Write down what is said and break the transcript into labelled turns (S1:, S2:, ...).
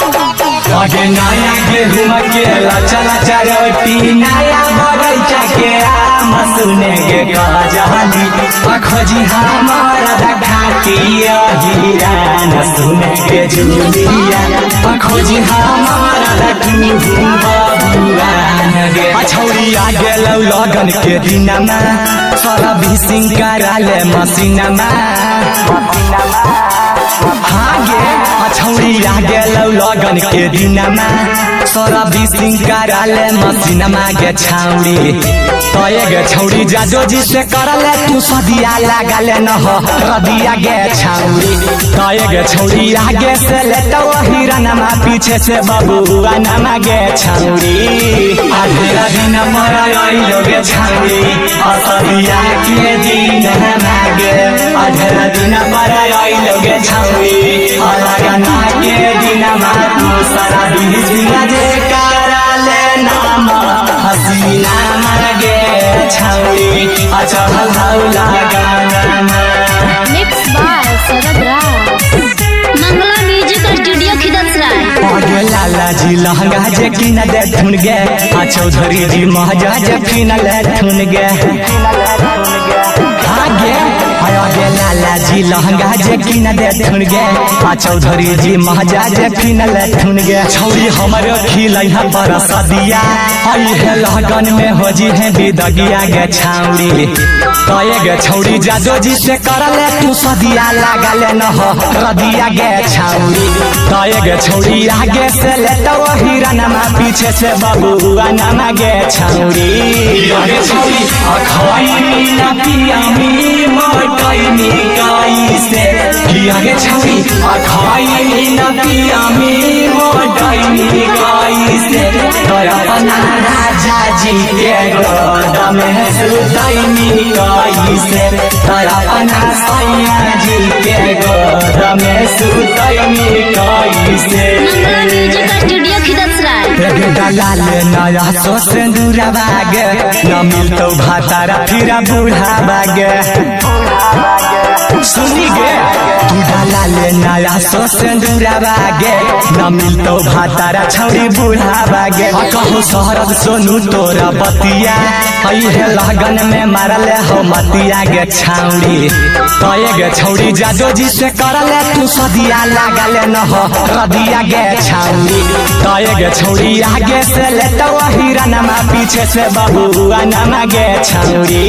S1: आगे नया गेहूं के लचल चरोटी नया बगैचा के आम सुने के कहली खोजी हमारा खातिया हीरान सुने के जुलिया खोजी हमारा गे छौरी आ गेलौ लगन के दिनमा सारा भी सिंगाराले मसीनमा हाँ गे छौरी आ गेलौ लगन के दिनमा सारा भी सिंगाराले मसीनमा गे छौरी तय गे छौरी जाजो जी से करले तू सदिया लागले न हो रदिया गे छौरी तय गे छौरी आगे से लेतो हिरनमा पीछे से बबुआ नमा गे छौरी आधेरा दिन मरा आइलो गे छौरी असदिया के दिन मागे आधेरा दिन मरा आइलो गे छौरी अलगना के दिन मातू सारा बिजलिया जे कराले नाम हसीना मागे छौरी अच्छा हौला गाना
S2: mix by Sharad Raj Mangla music studio Khidsarai
S1: लाला जी लहंगा जे किन दे थुन गे चौधरी जी महजा जे किन ले थुन गे आगे लाला जी लहंगा जे किन दे थुन गे चौधरी जी महजा जे किन ले थुन गे छौरी हमरे खिलै है बरसदिया आई है लगन में हो जी है बिदगिया गे छौरी कहे गे छौरी जादो जी से करले तू सदिया लागले न हो रदिया गे छौरी कहे गे छौरी आगे से लेतो हिरनमा पीछे से बबुआ नमा गे छौरी गे छौरी अखैनी न पियामी मोटैनी कैसे गे छौरी अखैनी न पियामी मोटैनी कैसे अपना राजा जी के गोद में सुतैनी कैसे अपना सैया जी के गोद में सुतैनी कैसे
S2: मंगला म्यूजिक स्टूडियो खिदसराय
S1: दलाल नया सो सिंदूरा बागे न मिलतो भातारा फिर बूढ़ा बागे सुनी गे तू दलाल नया सो सिंदूरा बागे न मिलतो भातारा छौरी बूढ़ा बागे कहो शहरद सोनू तोरा बतिया है लगन में मारले हो मतिया गे छौरी कहे गे छौरी जादो जी से करले तू सदिया लागले न हो रदिया गे छौरी कहे गे छौरी आगे से लेतो हिरनमा पीछे से बबुआ नमा गे छौरी।